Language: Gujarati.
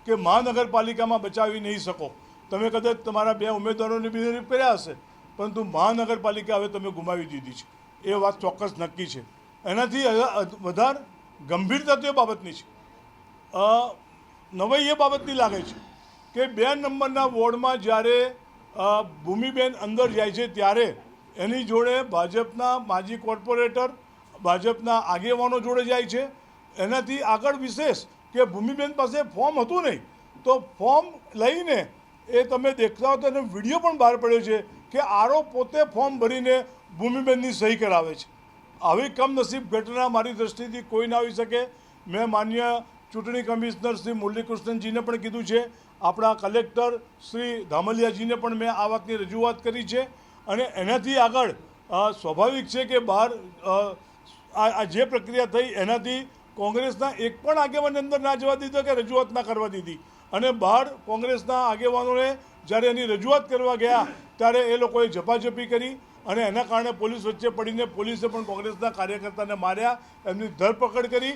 કે મહાનગરપાલિકામાં બચાવી નહીં શકો. તમે કદાચ તમારા 2 ઉમેદવારોને બિનહરીફ કર્યા હશે, પરંતુ મહાનગરપાલિકા હવે તમે ગુમાવી દીધી છે. એ વાત ચોક્કસ નક્કી છે. એનાથી વધારે ગંભીરતા એ બાબતની છે. નવાઈ એ બાબતની લાગે છે કે 2 નંબરના વોર્ડમાં જ્યારે ભૂમિબેન અંદર જાય છે ત્યારે એની જોડે ભાજપના માજી કોર્પોરેટર, ભાજપના આગેવાનો જોડે જાય છે. એનાથી આગળ વિશેષ કે ભૂમિબેન પાસે ફોર્મ હતું નહીં, તો ફોર્મ લઈને એ તમે દેખતા હો તો એનો વિડીયો પણ બહાર પડ્યો છે કે આરો પોતે ફોર્મ ભરીને ભૂમિબેનની સહી કરાવે છે. આવી કમનસીબ ઘટના મારી દૃષ્ટિથી કોઈ ના આવી શકે. મેં માન્ય ચૂંટણી કમિશનર શ્રી મુરલીકૃષ્ણનજીને પણ કીધું છે, આપણા કલેક્ટર શ્રી ધામલિયાજીને પણ મેં આ વાતની રજૂઆત કરી છે. અને એનાથી આગળ સ્વાભાવિક છે કે બહાર આ જે પ્રક્રિયા થઈ એનાથી કોંગ્રેસના એક પણ આગેવાનને અંદર ના જવા દીધો કે રજૂઆત ના કરવા દીધી. અને બહાર કોંગ્રેસના આગેવાનોને જ્યારે એની રજૂઆત કરવા ગયા ત્યારે એ લોકોએ ઝપાઝપી કરી અને એના કારણે પોલીસ વચ્ચે પડીને પોલીસે પણ કોંગ્રેસના કાર્યકર્તાને માર્યા, એમની ધરપકડ કરી